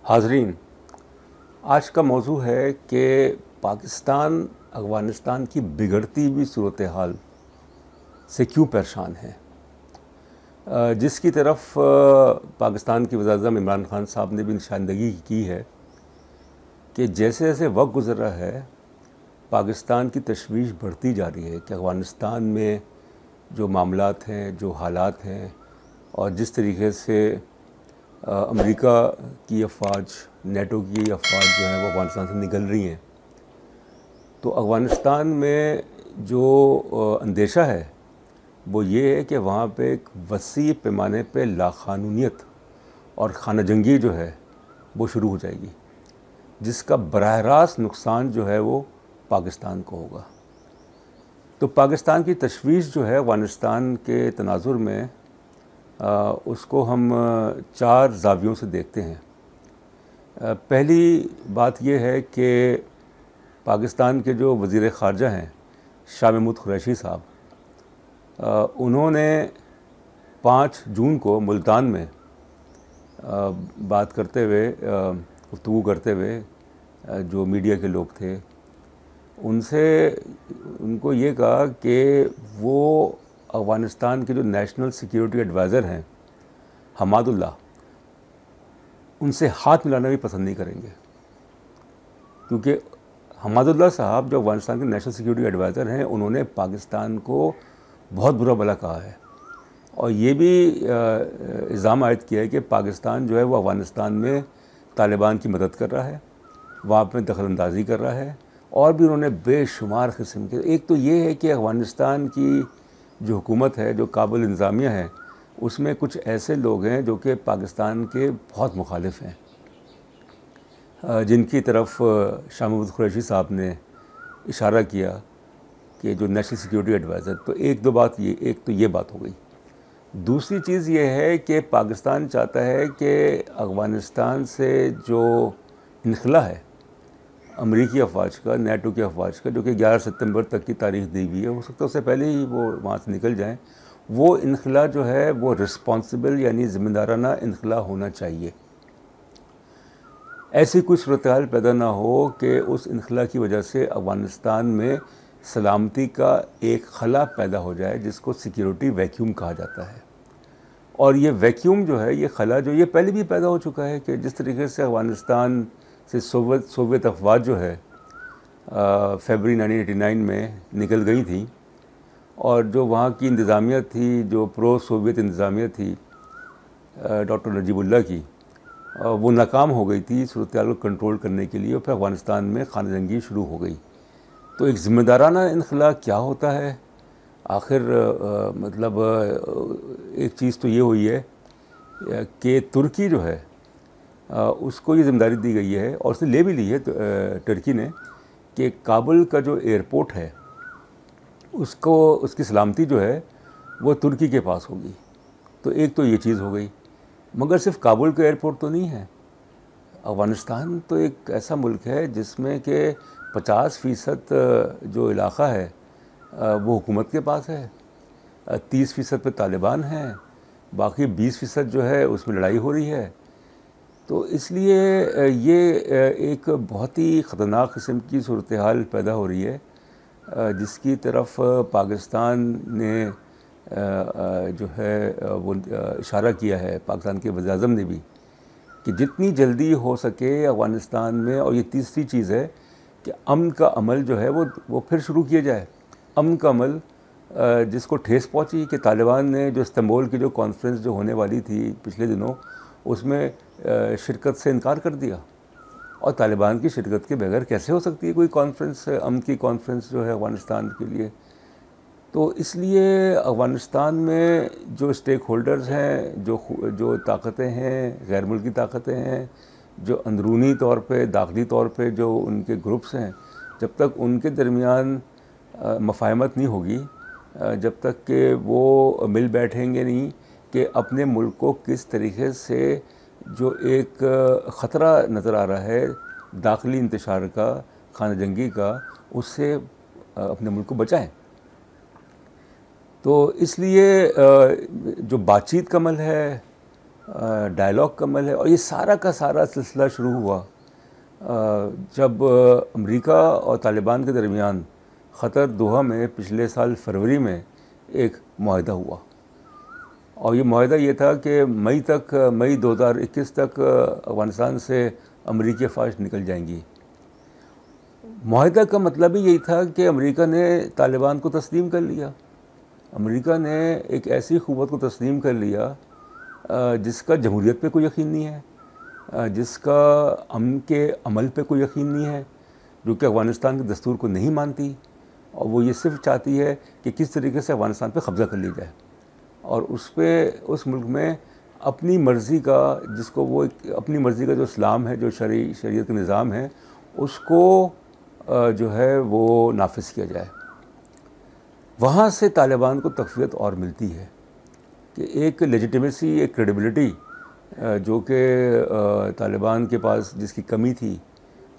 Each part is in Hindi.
हाज़रीन, आज का मौजू है कि पाकिस्तान अफ़गानिस्तान की बिगड़ती हुई सूरत हाल से क्यों परेशान है। जिसकी तरफ पाकिस्तान के वज़ीर-ए-आज़म इमरान खान साहब ने भी निशानदही की है कि जैसे जैसे वक्त गुज़र रहा है पाकिस्तान की तशवीश बढ़ती जा रही है कि अफ़गानिस्तान में जो मामलात हैं, जो हालात हैं और जिस तरीके से अमेरिका की अफवाज, नेटो की अफवाज जो हैं वो अफ़गानिस्तान से निकल रही हैं, तो अफ़गानिस्तान में जो अंदेशा है वो ये है कि वहाँ पे एक वसी पैमाने पे लाक़ानूनियत और खाना जंगी जो है वो शुरू हो जाएगी, जिसका बराह रास्त नुकसान जो है वो पाकिस्तान को होगा। तो पाकिस्तान की तशवीश जो है अफ़गानिस्तान के तनाज़ुर में उसको हम चार ज़ावियों से देखते हैं। पहली बात यह है कि पाकिस्तान के जो वज़ीर ख़ारजा हैं शाह महमूद कुरैशी साहब, उन्होंने 5 जून को मुल्तान में बात करते हुए, गुफ्तगू करते हुए जो मीडिया के लोग थे उनको ये कहा कि वो अफ़गानिस्तान के जो नेशनल सिक्योरिटी एडवाइज़र हैं हमादुल्लाह, उनसे हाथ मिलाना भी पसंद नहीं करेंगे, क्योंकि हमादुल्लाह साहब जो अफ़गानिस्तान के नेशनल सिक्योरिटी एडवाइज़र हैं उन्होंने पाकिस्तान को बहुत बुरा भला कहा है और ये भी इल्ज़ाम आयद किया है कि पाकिस्तान जो है वो अफ़गानिस्तान में तालिबान की मदद कर रहा है, वहाँ पर दखलंदाजी कर रहा है। और भी उन्होंने बेशुमार किस्म के, एक तो ये है कि अफ़गानिस्तान की जो हुकूमत है, जो काबुल इंतज़ामिया है, उसमें कुछ ऐसे लोग हैं जो कि पाकिस्तान के बहुत मुखालिफ हैं, जिनकी तरफ शाह महमूद कुरैशी साहब ने इशारा किया कि जो नेशनल सिक्योरिटी एडवाइज़र, तो एक तो ये बात हो गई। दूसरी चीज़ ये है कि पाकिस्तान चाहता है कि अफ़गानिस्तान से जो इनखला है अमरीकी अफवाज का, नेटो की अफवाज का, जो कि 11 सितंबर तक की तारीख दी हुई है, हो सकता है उससे पहले ही वो वहाँ से निकल जाएं, वो इनखला जो है वो रिस्पॉन्सिबल यानी ज़िम्मेदाराना इनखला होना चाहिए। ऐसी कोई सूरत हाल पैदा ना हो कि उस इनखला की वजह से अफ़गानिस्तान में सलामती का एक खला पैदा हो जाए, जिसको सिक्योरिटी वैक्यूम कहा जाता है। और ये वैक्यूम जो है, ये खला जो ये पहले भी पैदा हो चुका है कि जिस तरीके से अफ़गानिस्तान से सोवियत अफवाज जो है फरवरी 1989 में निकल गई थी और जो वहाँ की इंतज़ामिया थी, जो प्रो सोवियत इंतज़ामिया थी डॉक्टर नजीबुल्लाह की, वो नाकाम हो गई थी सूरत हाल को कंट्रोल करने के लिए और फिर अफ़गानिस्तान में खाना जंगी शुरू हो गई। तो एक ज़िम्मेदाराना इनखला क्या होता है आखिर, मतलब एक चीज़ तो ये हुई है कि तुर्की जो है उसको ये ज़िम्मेदारी दी गई है और उसने ले भी ली है टर्की ने कि काबुल का जो एयरपोर्ट है उसको, उसकी सलामती जो है वो तुर्की के पास होगी। तो एक तो ये चीज़ हो गई, मगर सिर्फ काबुल का एयरपोर्ट तो नहीं है। अफ़गानिस्तान तो एक ऐसा मुल्क है जिसमें कि 50% जो इलाक़ा है वो हुकूमत के पास है, 30% पे तालिबान हैं, बाकी 20% जो है उसमें लड़ाई हो रही है। तो इसलिए ये एक बहुत ही ख़तरनाक किस्म की सूरत हाल पैदा हो रही है, जिसकी तरफ पाकिस्तान ने जो है वो इशारा किया है, पाकिस्तान के वज़ीर-ए-आज़म ने भी, कि जितनी जल्दी हो सके अफ़गानिस्तान में। और ये तीसरी चीज़ है कि अमन का अमल जो है वो फिर शुरू किया जाए। अमन का अमल जिसको ठेस पहुँची कि तालिबान ने जो इस्तांबुल की जो कॉन्फ्रेंस जो होने वाली थी पिछले दिनों, उसमें शिरकत से इनकार कर दिया। और तालिबान की शिरकत के बगैर कैसे हो सकती है कोई कॉन्फ्रेंस, अमन की कॉन्फ्रेंस जो है अफ़गानिस्तान के लिए। तो इसलिए अफ़गानिस्तान में जो स्टेक होल्डर्स हैं, जो ताकतें हैं, गैर मुल्की ताकतें हैं, जो अंदरूनी तौर पे, दाखिली तौर पे जो उनके ग्रुप्स हैं, जब तक उनके दरमियान मफ़ाहमत नहीं होगी, जब तक कि वो मिल बैठेंगे नहीं कि अपने मुल्क को किस तरीके से जो एक ख़तरा नज़र आ रहा है दाखिली इंतशार का, खाना जंगी का, उससे अपने मुल्क को बचाएं। तो इसलिए जो बातचीत का अमल है डायलॉग का अमल है। और ये सारा का सारा सिलसिला शुरू हुआ जब अमेरिका और तालिबान के दरमियान क़तर दोहा में पिछले साल फरवरी में एक मुआहदा हुआ। और ये मुआहदा ये था कि मई 2021 तक अफ़गानिस्तान से अमेरिकी फ़ौज निकल जाएंगी। मुआहदा का मतलब ही यही था कि अमेरिका ने तालिबान को तस्लीम कर लिया। अमेरिका ने एक ऐसी क़ुव्वत को तस्लीम कर लिया जिसका जमहूरियत पे कोई यकीन नहीं है, जिसका अमन के अमल पे कोई यकीन नहीं है, जो कि अफ़गानिस्तान के दस्तूर को नहीं मानती। और वो ये सिर्फ चाहती है कि किस तरीके से अफ़गानिस्तान पे कब्ज़ा कर लिया जाए और उस मुल्क में अपनी मर्ज़ी का, जिसको वो अपनी मर्ज़ी का जो इस्लाम है, जो शरीयत का निज़ाम है, उसको जो है वो नाफिज किया जाए। वहाँ से तालिबान को तक़वियत और मिलती है कि एक लेजिटिमेसी, एक क्रेडिबिलिटी जो कि तालिबान के पास जिसकी कमी थी,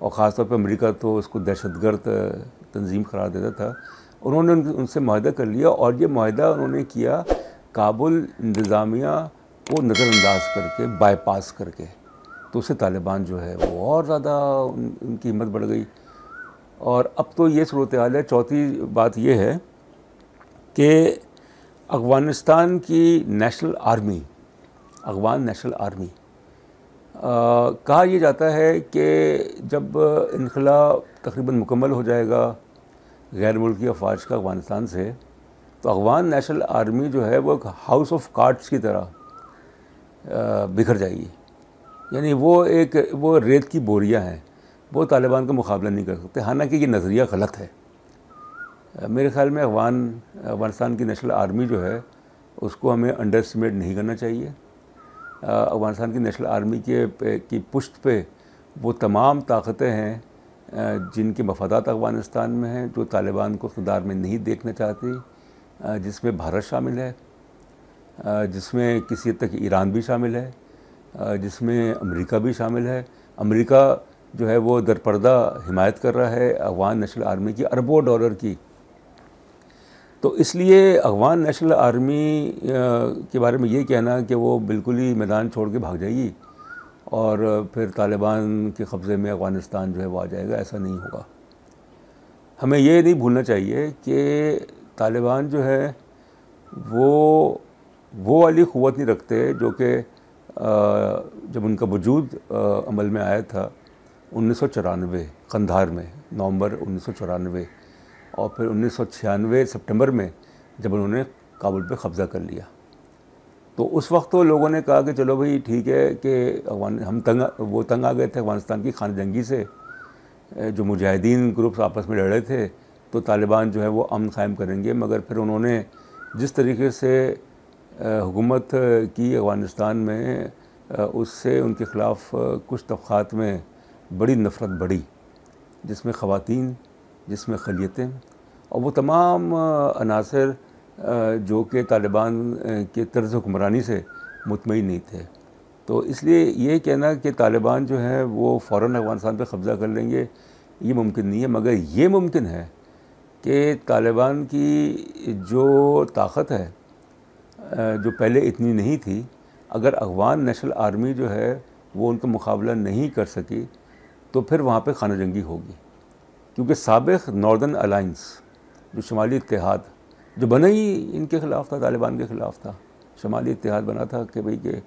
और ख़ास तौर पर अमेरिका तो उसको दहशतगर्द तंजीम करार देता था, उन्होंने उनसे मुआहदा कर लिया। और ये मुआहदा उन्होंने किया काबुल इंतज़ामिया को नज़रअंदाज करके, बाईपास करके। तो उससे तालिबान जो है वो और ज़्यादा उनकी हिम्मत बढ़ गई। और अब तो ये सूरत हाल है। चौथी बात ये है कि अफ़गानिस्तान की national army, Afghan national army, कहा यह जाता है कि जब इनखला तकरीबन मुकम्मल हो जाएगा गैर मुल्की अफवाज का अफ़गानिस्तान से, तो अफ़गान नेशनल आर्मी जो है वो हाउस ऑफ कार्ड्स की तरह बिखर जाएगी। यानी वो रेत की बोरियां हैं, वो तालिबान का मुकाबला नहीं कर सकते। हालांकि ये नज़रिया गलत है। मेरे ख़्याल में अफ़गानिस्तान की नेशनल आर्मी जो है उसको हमें अंडर एस्टिमेट नहीं करना चाहिए। अफ़गानिस्तान की नेशनल आर्मी की पुश्त पे वो तमाम ताकतें हैं जिनके मफादात अफ़गानिस्तान में हैं, जो तालिबान को इक़्तिदार में नहीं देखना चाहती, जिसमें भारत शामिल है, जिसमें किसी हद तक ईरान भी शामिल है, जिसमें अमेरिका भी शामिल है। अमेरिका जो है वो दरपर्दा हिमायत कर रहा है अफ़गान नेशनल आर्मी की, अरबों डॉलर की। तो इसलिए अफ़गान नेशनल आर्मी के बारे में ये कहना कि वो बिल्कुल ही मैदान छोड़ के भाग जाएगी और फिर तालिबान के कब्ज़े में अफ़गानिस्तान जो है वो आ जाएगा, ऐसा नहीं होगा। हमें ये नहीं भूलना चाहिए कि तालिबान जो है वो वाली क़ुव्वत नहीं रखते जो कि जब उनका वजूद अमल में आया था 1994 कंधार में, नवंबर 1994, और फिर 1996 सितंबर में जब उन्होंने काबुल पे कब्ज़ा कर लिया। तो उस वक्त तो लोगों ने कहा कि चलो भाई ठीक है कि हम तंग आ गए थे अफ़गानिस्तान की खान जंगी से, जो मुजाहिदीन ग्रुप्स आपस में लड़ रहे थे, तो तालिबान जो है वो अमन कायम करेंगे। मगर फिर उन्होंने जिस तरीके से हुकूमत की अफ़गानिस्तान में, उससे उनके ख़िलाफ़ कुछ तबक़ात में बड़ी नफ़रत बढ़ी, जिसमें ख़वातीन, जिसमें ख़लियतें और वो तमाम अनासर जो कि तालिबान के तर्ज़ हुक्मरानी से मुतमईन नहीं थे। तो इसलिए ये कहना कि तालिबान जो है वो फ़ौरन अफ़गानिस्तान पे कब्ज़ा कर लेंगे, ये मुमकिन नहीं है। मगर ये मुमकिन है कि तालिबान की जो ताकत है, जो पहले इतनी नहीं थी, अगर अफ़गान नेशनल आर्मी जो है वो उनका मुकाबला नहीं कर सकी तो फिर वहाँ पे खाना जंगी होगी। क्योंकि साबिक़ नॉर्दर्न अलाइंस, जो शुमाली इत्तेहाद जो बना ही इनके ख़िलाफ़ था, तालिबान के ख़िलाफ़ था, शुमाली इत्तेहाद बना था कि भाई कि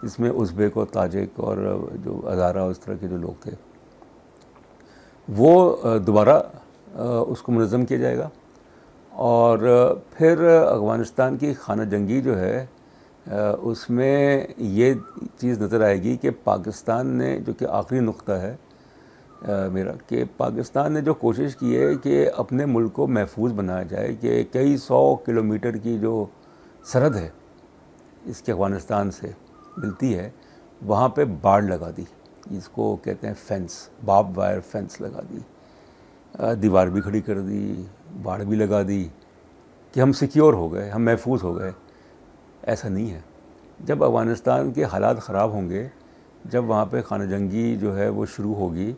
इसमें उज़्बेक और ताजिक और जो हज़ारा उस तरह के जो लोग थे, वो दोबारा उसको मुनज़्ज़म किया जाएगा। और फिर अफ़गानिस्तान की खाना जंगी जो है उसमें ये चीज़ नज़र आएगी कि पाकिस्तान ने, जो कि आखिरी नुक्ता है मेरा, कि पाकिस्तान ने जो कोशिश की है कि अपने मुल्क को महफूज बनाया जाए, कि कई 100 किलोमीटर की जो सरहद है इसके अफ़गानिस्तान से मिलती है, वहाँ पे बाड़ लगा दी, इसको कहते हैं फेंस, बार्ब वायर फेंस लगा दी, दीवार भी खड़ी कर दी, बाड़ भी लगा दी कि हम सिक्योर हो गए, हम महफूज हो गए। ऐसा नहीं है। जब अफ़गानिस्तान के हालात ख़राब होंगे, जब वहाँ पे खाना जंगी जो है वो शुरू होगी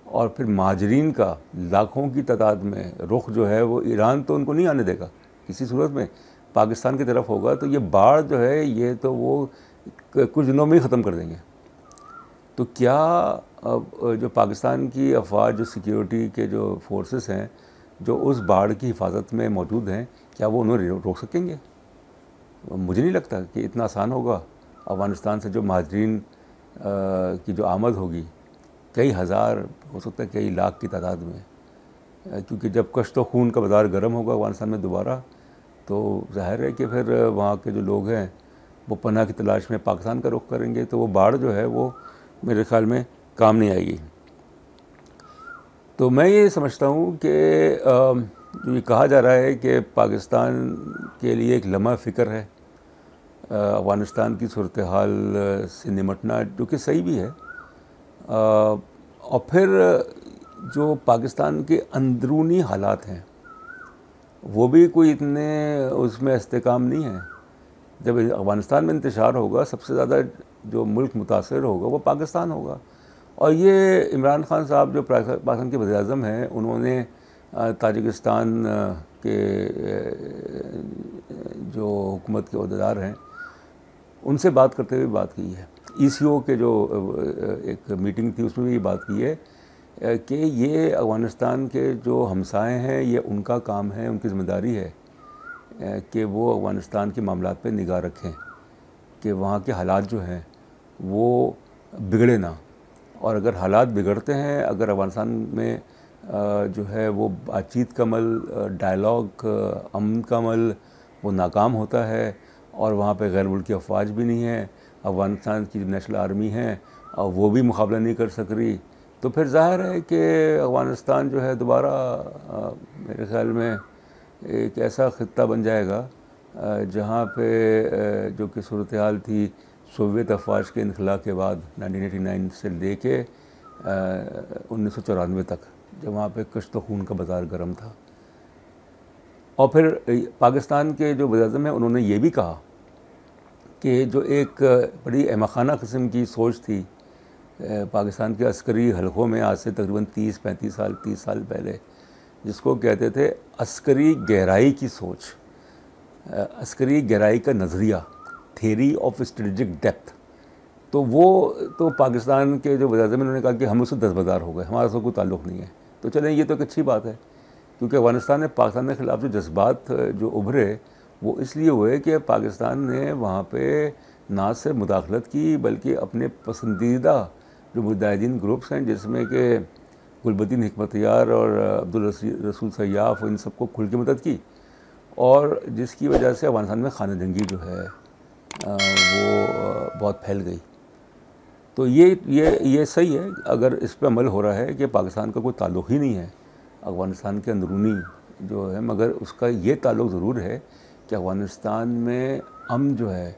और फिर महाजरीन का लाखों की तादाद में रुख जो है वो ईरान तो उनको नहीं आने देगा, किसी सूरत में पाकिस्तान की तरफ होगा। तो ये बाढ़ जो है ये तो वो कुछ दिनों में ही ख़त्म कर देंगे। तो क्या अब जो पाकिस्तान की अफवाज, जो सिक्योरिटी के जो फोर्सेस हैं, जो उस बाढ़ की हिफाजत में मौजूद हैं, क्या वो उन्हें रोक सकेंगे? मुझे नहीं लगता कि इतना आसान होगा। अफ़गानिस्तान से जो महाजरीन की जो आमद होगी, कई हज़ार, हो सकता है कई लाख की तादाद में, क्योंकि जब कश्त व खून का बाज़ार गर्म होगा अफ़गानिस्तान में दोबारा, तो ज़ाहिर है कि फिर वहाँ के जो लोग हैं वो पनाह की तलाश में पाकिस्तान का रुख करेंगे। तो वो बाढ़ जो है वो मेरे ख़्याल में काम नहीं आएगी। तो मैं ये समझता हूँ कि जो ये कहा जा रहा है कि पाकिस्तान के लिए एक लम्हा फ़िक्र है अफ़गानिस्तान की सूरत हाल से निमटना, जो कि सही भी है। और फिर जो पाकिस्तान के अंदरूनी हालात हैं वो भी कोई इतने उसमें इस्तेकाम नहीं है। जब अफ़गानिस्तान में इंतशार होगा, सबसे ज़्यादा जो मुल्क मुतासर होगा वो पाकिस्तान होगा। और ये इमरान खान साहब जो पाकिस्तान के वज़ीर-ए-आज़म हैं, उन्होंने ताजिकिस्तान के जो हुकूमत के अहदेदार हैं उनसे बात करते हुए बात की है। ECO के जो एक मीटिंग थी उसमें भी ये बात की है कि ये अफ़गानिस्तान के जो हमसाए हैं, ये उनका काम है, उनकी ज़िम्मेदारी है कि वो अफ़गानिस्तान के मामलात पे निगाह रखें कि वहाँ के हालात जो हैं वो बिगड़े ना। और अगर हालात बिगड़ते हैं, अगर अफ़गानिस्तान में जो है वो बातचीत का अमल, डायलॉग, अमन का अमल वो नाकाम होता है और वहाँ पे गैर मुल्की अफवाज भी नहीं है, अफ़गानिस्तान की नेशनल आर्मी है और वो भी मुकाबला नहीं कर सक रही, तो फिर ज़ाहिर है कि अफ़गानिस्तान जो है दोबारा मेरे ख़्याल में एक ऐसा ख़ित्ता बन जाएगा जहाँ पे जो कि सूरत हाल थी सोवियत अफवाज के इनखला के बाद 1989 से लेके 1994 तक, जब वहाँ पे कश्त खून का बाज़ार गर्म था। और फिर पाकिस्तान के जो वज़ीर-ए-आज़म हैं उन्होंने ये भी कहा कि जो एक बड़ी अहमक़ाना किस्म की सोच थी पाकिस्तान के अस्करी हलकों में आज से तकरीबन 30 साल पहले, जिसको कहते थे अस्करी गहराई की सोच, अस्करी गहराई का नज़रिया, थेरी ऑफ स्ट्रेटजिक डेप्थ। तो वो तो पाकिस्तान के जो वज़ीर-ए-आज़म उन्होंने कहा कि हम उससे दस्तबरदार हो गए, हमारा उससे कोई ताल्लुक़ नहीं है। तो चलें, ये तो एक अच्छी बात है, क्योंकि अफ़गानिस्तान में पाकिस्तान के ख़िलाफ़ जो जज्बात जो उभरे वो इसलिए हुए कि पाकिस्तान ने वहाँ पे ना सिर्फ मुदाखलत की बल्कि अपने पसंदीदा जो मुजाहिदीन ग्रुप्स हैं, जिसमें कि गुलबदीन हिकमतयार और अब्दुल रसूल सय्याफ, इन सबको खुल के मदद की, और जिसकी वजह से अफ़गानिस्तान में खाना जंगी जो है वो बहुत फैल गई। तो ये सही है अगर इस पर अमल हो रहा है कि पाकिस्तान का कोई ताल्लुक़ ही नहीं है अफ़गानिस्तान के अंदरूनी जो है, मगर उसका ये ताल्लुक़ ज़रूर है कि अफ़गानिस्तान में अमन जो है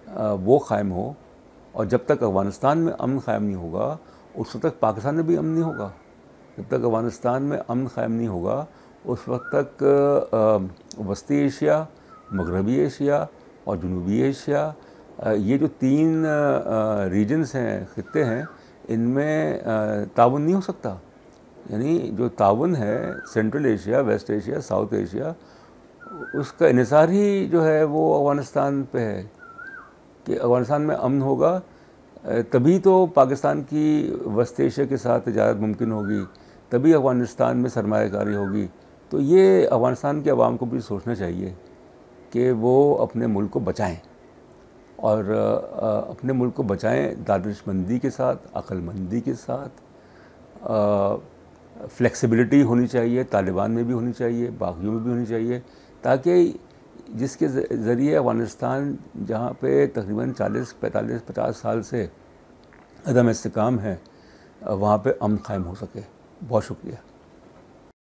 वो क़ायम हो, और जब तक अफ़गानिस्तान में अमन क़ायम नहीं होगा उस वक्त तक पाकिस्तान में भी अमन नहीं होगा। जब तक अफ़गानिस्तान में अमन क़ायम नहीं होगा उस वक्त तक वस्ती एशिया, मगरबी एशिया और जनूबी एशिया, ये जो 3 रीजन्स हैं, ख़ित्ते हैं, इनमें ताउन नहीं हो सकता। यानी जो ताउन है central Asia, west Asia, south Asia, उसका इन्हिसार ही जो है वो अफ़गानिस्तान पे है कि अफ़गानिस्तान में अमन होगा तभी तो पाकिस्तान की वस्त एशिया के साथ तिजारत मुमकिन होगी, तभी अफ़गानिस्तान में सरमायाकारी होगी। तो ये अफ़गानिस्तान के अवाम को भी सोचना चाहिए कि वो अपने मुल्क को बचाएं, और अपने मुल्क को बचाएं दानिशमंदी के साथ, अक्लमंदी के साथ। फ्लेक्सिबिलिटी होनी चाहिए, तालिबान में भी होनी चाहिए, बाकियों में भी होनी चाहिए, ताकि जिसके ज़रिए अफ़गानिस्तान जहाँ पे तकरीबन 40, 45, 50 साल से अदम इस्तेकाम है, वहाँ पे अमन क़ायम हो सके। बहुत शुक्रिया।